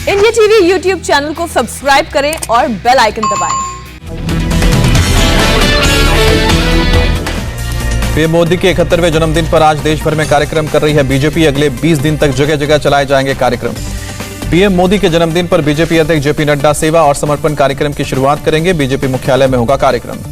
India TV YouTube channel को subscribe करें और बेल आइकन दबाएं। पीएम मोदी के 71वें जन्मदिन पर आज देश भर में कार्यक्रम कर रही है बीजेपी। अगले 20 दिन तक जगह जगह चलाए जाएंगे कार्यक्रम। पीएम मोदी के जन्मदिन पर बीजेपी अध्यक्ष जेपी नड्डा सेवा और समर्पण कार्यक्रम की शुरुआत करेंगे। बीजेपी मुख्यालय में होगा कार्यक्रम।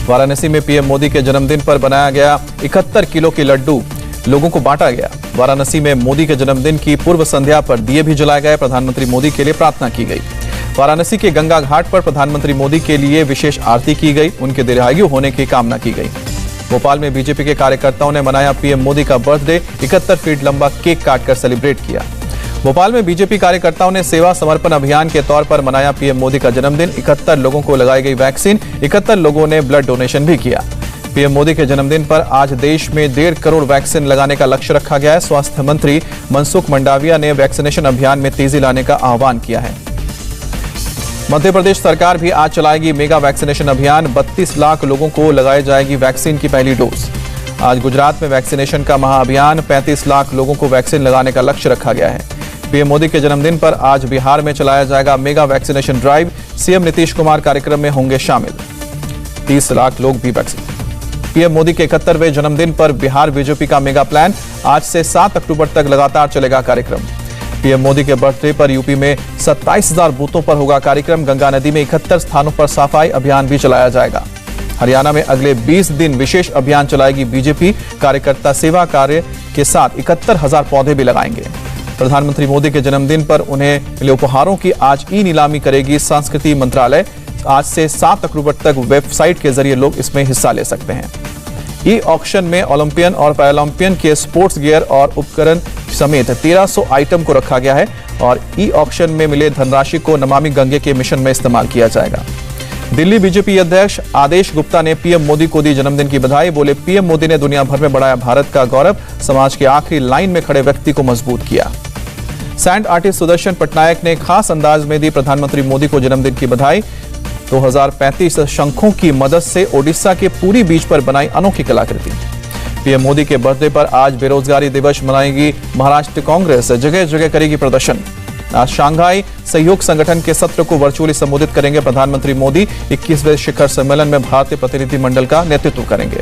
वाराणसी में पीएम मोदी के जन्मदिन पर बनाया गया 71 किलो के लड्डू लोगों को बांटा गया। वाराणसी में मोदी के जन्मदिन की पूर्व संध्या पर दिए भी जलाए गए। प्रधानमंत्री मोदी के लिए प्रार्थना की गई। वाराणसी के गंगा घाट पर प्रधानमंत्री मोदी के लिए विशेष आरती की गई। उनके दीर्घायु होने की कामना की गई। भोपाल में बीजेपी के कार्यकर्ताओं ने मनाया पीएम मोदी का बर्थडे। 71 फीट लंबा केक काटकर सेलिब्रेट किया। भोपाल में बीजेपी कार्यकर्ताओं ने सेवा समर्पण अभियान के तौर पर मनाया पीएम मोदी का जन्मदिन। 71 लोगों को लगाई गई वैक्सीन। 71 लोगों ने ब्लड डोनेशन भी किया। पीएम मोदी के जन्मदिन पर आज देश में 1.5 करोड़ वैक्सीन लगाने का लक्ष्य रखा गया है। स्वास्थ्य मंत्री मनसुख मंडाविया ने वैक्सीनेशन अभियान में तेजी लाने का आह्वान किया है। मध्य प्रदेश सरकार भी आज चलाएगी मेगा वैक्सीनेशन अभियान। 32 लाख लोगों को लगाई जाएगी वैक्सीन की पहली डोज। आज गुजरात में वैक्सीनेशन का महाअभियान। 35 लाख लोगों को वैक्सीन लगाने का लक्ष्य रखा गया है। पीएम मोदी के जन्मदिन पर आज बिहार में चलाया जाएगा mega vaccination drive. CM Nitish Kumar कार्यक्रम में होंगे शामिल। 30 लाख लोग भी वैक्सीन। पीएम मोदी के 71वें जन्मदिन पर बिहार बीजेपी का मेगा प्लान। आज से 7 अक्टूबर तक लगातार चलेगा कार्यक्रम। पीएम मोदी के बर्थडे पर यूपी में 27,000 बूथों पर होगा कार्यक्रम। गंगा नदी में 71 स्थानों पर सफाई अभियान भी चलाया जाएगा। हरियाणा में अगले 20 दिन विशेष अभियान चलाएगी बीजेपी। कार्यकर्ता सेवा कार्य के साथ 71,000 पौधे भी लगाएंगे। प्रधानमंत्री मोदी के जन्मदिन पर उन्हें मिले उपहारों की आज ई नीलामी करेगी संस्कृति मंत्रालय। आज से 7 अक्टूबर तक वेबसाइट के जरिए लोग इसमें हिस्सा ले सकते हैं। ई ऑक्शन में ओलंपियन और पैरालंपियन के स्पोर्ट्स गियर और उपकरण समेत 1300 आइटम को रखा गया है और ई ऑक्शन में मिले धनराशि को नमामि गंगे के मिशन में इस्तेमाल किया जाएगा। दिल्ली बीजेपी अध्यक्ष आदेश गुप्ता ने पीएम मोदी को दी जन्मदिन की बधाई। बोले पीएम मोदी ने दुनिया भर में बढ़ाया भारत का गौरव। समाज के आखिरी लाइन में खड़े व्यक्ति को मजबूत किया। सैंड आर्टिस्ट सुदर्शन पटनायक ने खास अंदाज में दी प्रधानमंत्री मोदी को जन्मदिन की बधाई। 2035 शंखों की मदद से ओडिशा के पूरी बीच पर बनाई अनोखी कलाकृति। पीएम मोदी के बर्थडे पर आज बेरोजगारी दिवस मनाएगी महाराष्ट्र कांग्रेस। जगह जगह करेगी प्रदर्शन। आज शंघाई सहयोग संगठन के सत्र को वर्चुअली संबोधित करेंगे प्रधानमंत्री मोदी। 21वें शिखर सम्मेलन में भारतीय प्रतिनिधिमंडल का नेतृत्व करेंगे।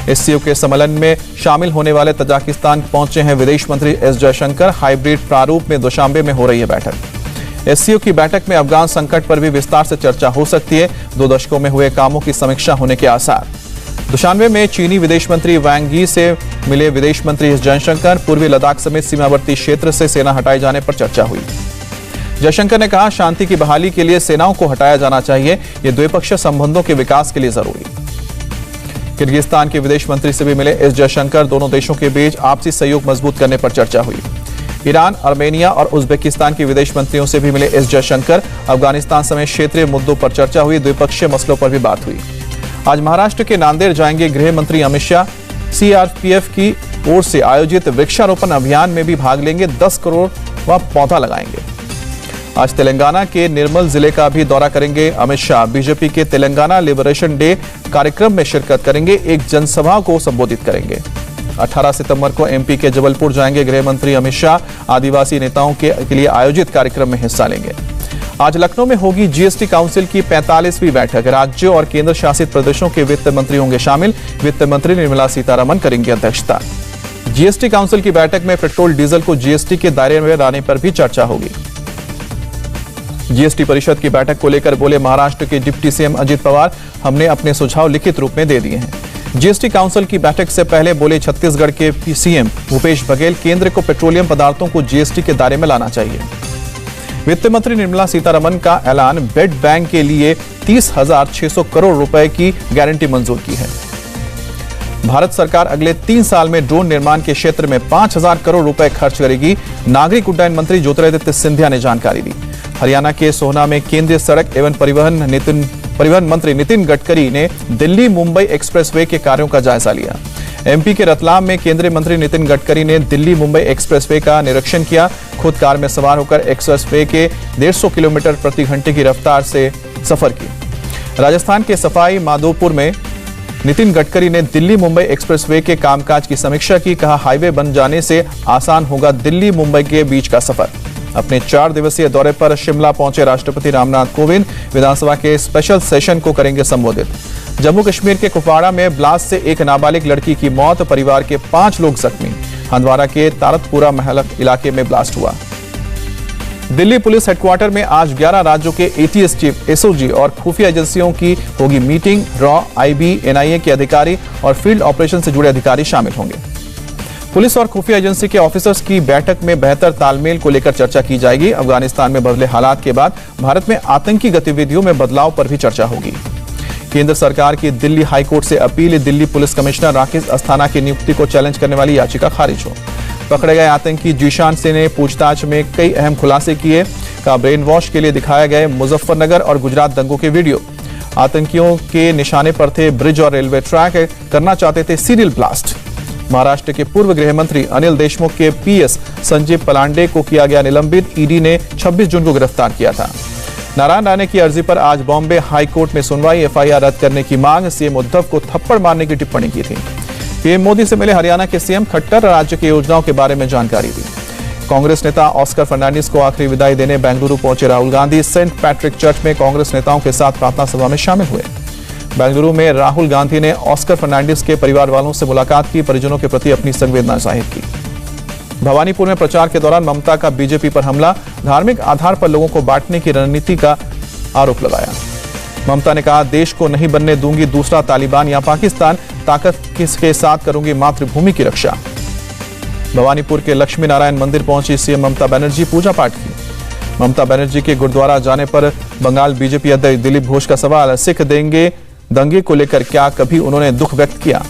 एससीओ के सम्मेलन में शामिल होने वाले तजाकिस्तान पहुंचे हैं विदेश मंत्री एस जयशंकर। हाइब्रिड प्रारूप में दुशांबे में हो रही है बैठक। एससीओ की बैठक में अफगान संकट पर भी विस्तार से चर्चा हो सकती है। 2 दशकों में हुए कामों की समीक्षा होने के आसार। दुशांबे में चीनी विदेश मंत्री वांग यी से मिले विदेश मंत्री एस जयशंकर। पूर्वी लद्दाख समेत सीमावर्ती क्षेत्र से सेना हटाए जाने पर चर्चा हुई। जयशंकर ने कहा शांति की बहाली के लिए सेनाओं को हटाया जाना चाहिए। ये द्विपक्षीय संबंधों के विकास के लिए जरूरी। किर्गिस्तान के विदेश मंत्री से भी मिले एस जयशंकर। दोनों देशों के बीच आपसी सहयोग मजबूत करने पर चर्चा हुई। ईरान, आर्मेनिया और उज्बेकिस्तान के विदेश मंत्रियों से भी मिले एस जयशंकर। अफगानिस्तान समेत क्षेत्रीय मुद्दों पर चर्चा हुई। द्विपक्षीय मसलों पर भी बात हुई। आज महाराष्ट्र के नांदेड़ जाएंगे गृह मंत्री अमित शाह। सीआरपीएफ की ओर से आयोजित वृक्षारोपण अभियान में भी भाग लेंगे। 10 करोड़ पौधा लगाएंगे। आज तेलंगाना के निर्मल जिले का भी दौरा करेंगे अमित शाह। बीजेपी के तेलंगाना लिबरेशन डे कार्यक्रम में शिरकत करेंगे। एक जनसभा को संबोधित करेंगे। 18 सितंबर को एमपी के जबलपुर जाएंगे गृह मंत्री अमित शाह। आदिवासी नेताओं के लिए आयोजित कार्यक्रम में हिस्सा लेंगे। आज लखनऊ में होगी जीएसटी काउंसिल की 45वीं बैठक। राज्यों और केंद्र शासित प्रदेशों के वित्त मंत्री होंगे शामिल। वित्त मंत्री निर्मला सीतारमण करेंगी अध्यक्षता। जीएसटी काउंसिल की बैठक में पेट्रोल डीजल को जीएसटी के दायरे में लाने पर भी चर्चा होगी। जीएसटी परिषद की बैठक को लेकर बोले महाराष्ट्र के डिप्टी सीएम अजित पवार, हमने अपने सुझाव लिखित रूप में दे दिए हैं। जीएसटी काउंसिल की बैठक से पहले बोले छत्तीसगढ़ के सीएम भूपेश बघेल, केंद्र को पेट्रोलियम पदार्थों को जीएसटी के दायरे में लाना चाहिए। वित्त मंत्री निर्मला सीतारमण का ऐलान। ब्लड बैंक के लिए 30,600 करोड़ रुपए की गारंटी मंजूर की है। भारत सरकार अगले 3 साल में ड्रोन निर्माण के क्षेत्र में 5,000 करोड़ रुपए खर्च करेगी। नागरिक उड्डयन मंत्री ज्योतिरादित्य सिंधिया ने जानकारी दी। हरियाणा के सोहना में केंद्रीय सड़क एवं परिवहन मंत्री नितिन गडकरी ने दिल्ली मुंबई एक्सप्रेसवे के कार्यों का जायजा लिया। एमपी के रतलाम में केंद्रीय मंत्री नितिन गडकरी ने दिल्ली मुंबई एक्सप्रेसवे का निरीक्षण किया। खुद कार में सवार होकर एक्सप्रेसवे के 150 किलोमीटर प्रति घंटे की रफ्तार से सफर की। राजस्थान के सफाई माधोपुर में नितिन गडकरी ने दिल्ली मुंबई एक्सप्रेसवे के कामकाज की समीक्षा की। कहा हाईवे बन जाने से आसान होगा दिल्ली मुंबई के बीच का सफर। अपने 4 दिवसीय दौरे पर शिमला पहुंचे राष्ट्रपति रामनाथ कोविंद विधानसभा के स्पेशल सेशन को करेंगे संबोधित। जम्मू कश्मीर के कुपवाड़ा में ब्लास्ट से एक नाबालिग लड़की की मौत, परिवार के 5 लोग जख्मी। हंदवाड़ा के तारतपुरा महल इलाके में ब्लास्ट हुआ। दिल्ली पुलिस हेडक्वार्टर में आज 11 राज्यों के एटीएस चीफ, एसओजी और खुफिया एजेंसियों की होगी मीटिंग। रॉ, आईबी, एनआईए के अधिकारी और फील्ड ऑपरेशन से जुड़े अधिकारी शामिल होंगे। पुलिस और खुफिया एजेंसी के ऑफिसर्स की बैठक में बेहतर तालमेल को लेकर चर्चा की जाएगी। अफगानिस्तान में बदले हालात के बाद भारत में आतंकी गतिविधियों में बदलाव पर भी चर्चा होगी। केंद्र सरकार की दिल्ली हाईकोर्ट से appeal, Delhi police commissioner Rakesh Asthana की नियुक्ति को चैलेंज करने वाली याचिका खारिज हो। पकड़े गए आतंकी जीशान सिंह ने पूछताछ में कई अहम खुलासे किए। का ब्रेन वॉश के लिए दिखाया गए मुजफ्फरनगर और गुजरात दंगों के वीडियो। आतंकियों के निशाने पर थे ब्रिज और रेलवे ट्रैक, करना चाहते थे सीरियल ब्लास्ट। महाराष्ट्र के पूर्व गृह मंत्री अनिल देशमुख के पीएस संजीव पलांडे को किया गया निलंबित। ईडी ने 26 जून को गिरफ्तार किया था। नारायण राणे की अर्जी पर आज बॉम्बे हाई कोर्ट में सुनवाई, एफआईआर रद्द करने की मांग। सीएम उद्धव को थप्पड़ मारने की टिप्पणी की थी। पीएम मोदी से मिले हरियाणा के सीएम खट्टर, राज्य की योजनाओं के बारे में जानकारी दी। कांग्रेस नेता ऑस्कर फर्नांडिस को आखिरी विदाई देने बेंगलुरु पहुंचे Rahul Gandhi. Saint Patrick church में कांग्रेस नेताओं के साथ प्रार्थना सभा में शामिल हुए। बेंगलुरु में राहुल गांधी ने ऑस्कर फर्नांडिस के परिवार वालों से मुलाकात की, परिजनों के प्रति अपनी संवेदना जाहिर की। भवानीपुर में प्रचार के दौरान ममता का बीजेपी पर हमला, धार्मिक आधार पर लोगों को बांटने की रणनीति का आरोप लगाया। ममता ने कहा, देश को नहीं बनने दूंगी दूसरा तालिबान या पाकिस्तान, ताकत के साथ करूंगी मातृभूमि की रक्षा। भवानीपुर के लक्ष्मी नारायण मंदिर पहुंची सीएम ममता बनर्जी, पूजा पाठ की। ममता बनर्जी के गुरुद्वारा जाने पर बंगाल बीजेपी अध्यक्ष दिलीप घोष का सवाल, सिख देंगे दंगे को लेकर क्या कभी उन्होंने दुख व्यक्त किया।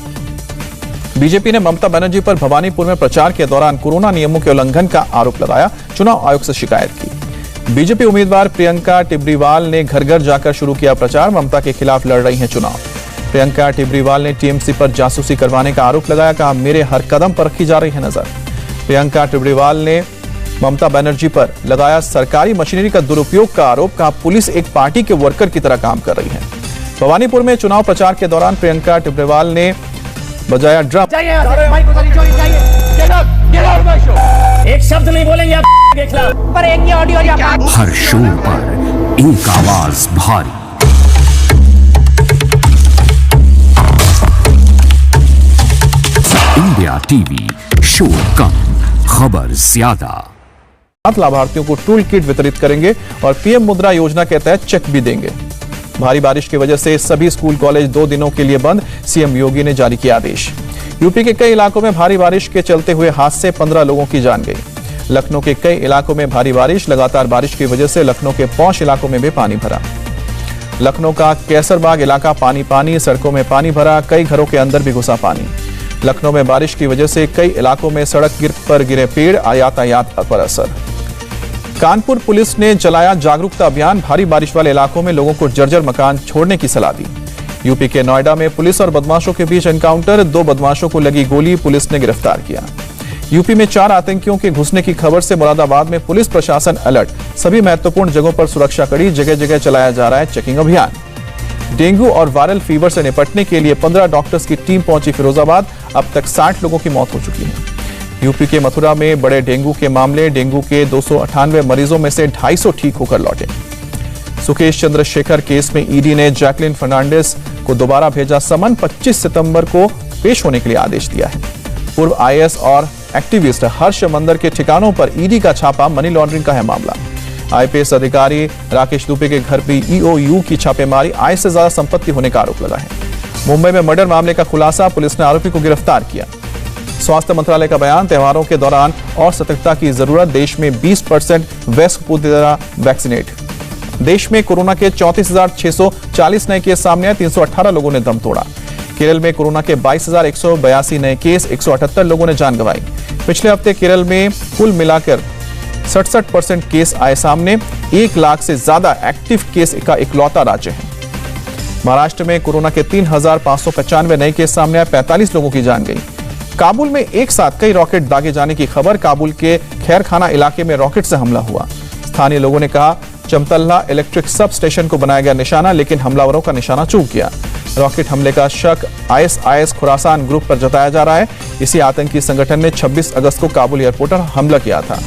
बीजेपी ने ममता बनर्जी पर भवानीपुर में प्रचार के दौरान कोरोना नियमों के उल्लंघन का आरोप लगाया, चुनाव आयोग से शिकायत की। बीजेपी उम्मीदवार प्रियंका टिब्रीवाल ने घर घर जाकर शुरू किया प्रचार, ममता के खिलाफ लड़ रही हैं चुनाव। प्रियंका टिब्रीवाल ने टीएमसी पर जासूसी करवाने का आरोप लगाया, कहा मेरे हर कदम पर रखी जा रही है नजर। प्रियंका टिब्रीवाल ने ममता बनर्जी पर लगाया सरकारी मशीनरी का दुरुपयोग का आरोप, कहा पुलिस एक पार्टी के वर्कर की तरह काम कर रही है। भवानीपुर में चुनाव प्रचार के दौरान प्रियंका टिब्रीवाल ने बजाया ड्रम। एक शब्द नहीं बोलेंगे आप पर एक ये ऑडियो हर शोर पर एक आवाज भारी। इंडिया टीवी, शोर कम खबर ज्यादा। 7 लाभार्थियों को टूल किट वितरित करेंगे और पीएम मुद्रा योजना के तहत चेक भी देंगे। भारी बारिश की वजह से सभी स्कूल कॉलेज 2 दिनों के लिए बंद, सीएम योगी ने जारी किया आदेश। यूपी के कई इलाकों में भारी बारिश के चलते हुए हादसे, 15 लोगों की जान गई। लखनऊ के कई इलाकों में भारी बारिश, लगातार बारिश की वजह से लखनऊ के पौष इलाकों में भी पानी भरा। लखनऊ का कैसरबाग इलाका पानी, सड़कों में पानी भरा, कई घरों के अंदर भी घुसा पानी। लखनऊ में बारिश की वजह से कई इलाकों में सड़क पर गिरे पेड़, यातायात पर असर। कानपुर पुलिस ने चलाया जागरूकता अभियान, भारी बारिश वाले इलाकों में लोगों को जर्जर मकान छोड़ने की सलाह दी। यूपी के नोएडा में पुलिस और बदमाशों के बीच एनकाउंटर, 2 बदमाशों को लगी गोली, पुलिस ने गिरफ्तार किया। यूपी में 4 आतंकियों के घुसने की खबर से मुरादाबाद में पुलिस प्रशासन अलर्ट, सभी महत्वपूर्ण जगहों पर सुरक्षा कड़ी, जगह जगह चलाया जा रहा है चेकिंग अभियान। डेंगू और वायरल फीवर से निपटने के लिए 15 डॉक्टर्स की टीम पहुंची फिरोजाबाद, अब तक 60 लोगों की मौत हो चुकी है। यूपी के मथुरा में बड़े डेंगू के मामले, डेंगू के 298 मरीजों में से 250 ठीक होकर लौटे। सुकेश चंद्रशेखर केस में ईडी ने जैकलिन फर्नांडिस को दोबारा भेजा समन, 25 सितंबर को पेश होने के लिए आदेश दिया है। पूर्व आईएएस और एक्टिविस्ट हर्ष मंदर के ठिकानों पर ईडी का छापा, मनी लॉन्ड्रिंग का है मामला। आईपीएस अधिकारी राकेश दुबे के घर भी ईओयू की छापेमारी, आय से ज्यादा संपत्ति होने का आरोप लगा है। मुंबई में मर्डर मामले का खुलासा, पुलिस ने आरोपी को गिरफ्तार किया। स्वास्थ्य मंत्रालय का बयान, त्योहारों के दौरान और सतर्कता की जरूरत, देश में 20% वयस्क पूरी तरह वैक्सीनेट। देश में कोरोना के 34,640 नए केस सामने आए, 318 लोगों ने दम तोड़ा। केरल में कोरोना के 22,182 नए केस, 178 लोगों ने जान गंवाई। पिछले हफ्ते केरल में कुल मिलाकर 67% केस आए सामने, 1 लाख से ज्यादा एक्टिव केस का इकलौता राज्य है। महाराष्ट्र में कोरोना के 3,595 नए केस सामने आए, 45 लोगों की जान गई। काबुल में एक साथ कई रॉकेट दागे जाने की खबर, काबुल के खैरखाना इलाके में रॉकेट से हमला हुआ। स्थानीय लोगों ने कहा चमतल्ला इलेक्ट्रिक सब स्टेशन को बनाया गया निशाना, लेकिन हमलावरों का निशाना चूक गया। रॉकेट हमले का शक आईएसआईएस खुरासान ग्रुप पर जताया जा रहा है। इसी आतंकी संगठन ने 26 अगस्त को काबुल एयरपोर्ट पर हमला किया था।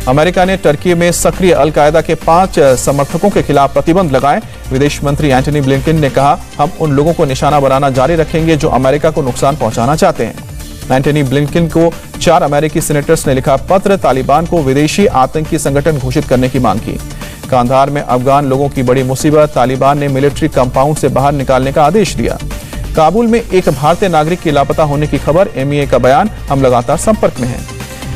अमेरिका ने टर्की में सक्रिय अल कायदा के 5 समर्थकों के खिलाफ प्रतिबंध लगाए। विदेश मंत्री एंटनी ब्लिंकन ने कहा, हम उन लोगों को निशाना बनाना जारी रखेंगे जो अमेरिका को नुकसान पहुंचाना चाहते हैं। एंटनी ब्लिंकन को 4 अमेरिकी सीनेटर्स ने लिखा पत्र, तालिबान को विदेशी आतंकी संगठन घोषित करने की मांग की। कांधार में अफगान लोगों की बड़ी मुसीबत, तालिबान ने मिलिट्री कंपाउंड से बाहर निकालने का आदेश दिया। काबुल में एक भारतीय नागरिक के लापता होने की खबर, एमईए का बयान, हम लगातार संपर्क में हैं।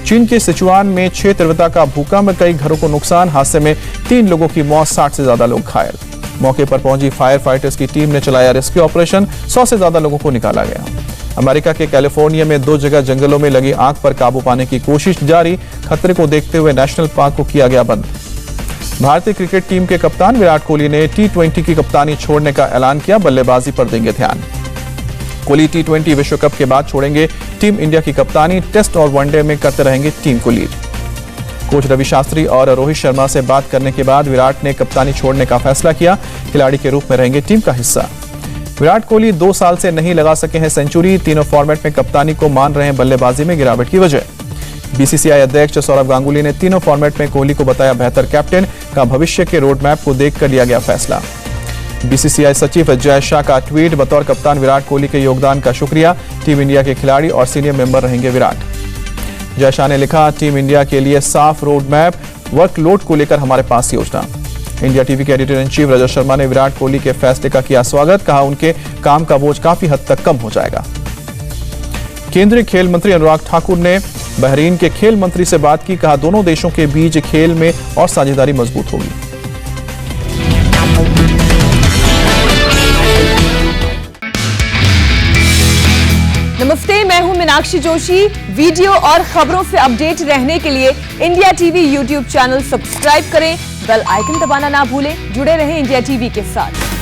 चीन के सिचुआन में 6 तीव्रता का भूकंप, कई घरों को नुकसान, हादसे में 3 लोगों की मौत, 60 से ज्यादा लोग घायल। मौके पर पहुंची फायर फाइटर्स की टीम ने चलाया रेस्क्यू ऑपरेशन, 100 से ज्यादा लोगों को निकाला गया। अमेरिका के कैलिफोर्निया में 2 जगह जंगलों में लगी आग पर काबू पाने की कोशिश जारी, खतरे को देखते हुए नेशनल पार्क को किया गया बंद। भारतीय क्रिकेट टीम के कप्तान विराट कोहली ने T20 की कप्तानी छोड़ने का ऐलान किया, बल्लेबाजी पर देंगे ध्यान। कोहली T20 विश्व कप के बाद छोड़ेंगे टीम इंडिया की कप्तानी, टेस्ट और वनडे में करते रहेंगे टीम को लीड। कोच रवि शास्त्री और रोहित शर्मा से बात करने के बाद विराट ने कप्तानी छोड़ने का फैसला किया, खिलाड़ी के रूप में रहेंगे टीम का हिस्सा। विराट कोहली 2 साल से नहीं लगा सके हैं सेंचुरी, तीनों फॉर्मेट में कप्तानी को मान रहे हैं बल्लेबाजी में गिरावट की वजह। बीसीसीआई अध्यक्ष सौरभ गांगुली ने तीनों फॉर्मेट में कोहली को बताया बेहतर कैप्टन, का भविष्य के रोड मैप को देखकर लिया गया फैसला। बीसीसीआई सचिव जय शाह का ट्वीट, बतौर कप्तान विराट कोहली के योगदान का शुक्रिया, टीम इंडिया के खिलाड़ी और सीनियर मेंबर रहेंगे विराट। जय शाह ने लिखा, टीम इंडिया के लिए साफ रोड मैप, वर्कलोड को लेकर हमारे पास योजना। इंडिया टीवी के editor in chief Rajat Sharma ने विराट कोहली के फैसले का किया स्वागत, कहा उनके काम का बोझ काफी हद तक कम हो जाएगा। केंद्रीय खेल मंत्री अनुराग ठाकुर ने बहरीन के खेल मंत्री से बात की, कहा दोनों देशों के बीच खेल में और साझेदारी मजबूत होगी। नमस्ते, मैं हूं मीनाक्षी जोशी। वीडियो और खबरों से अपडेट रहने के लिए India TV YouTube channel subscribe करें, बेल आइकन दबाना ना भूलें। जुड़े रहें इंडिया टीवी के साथ।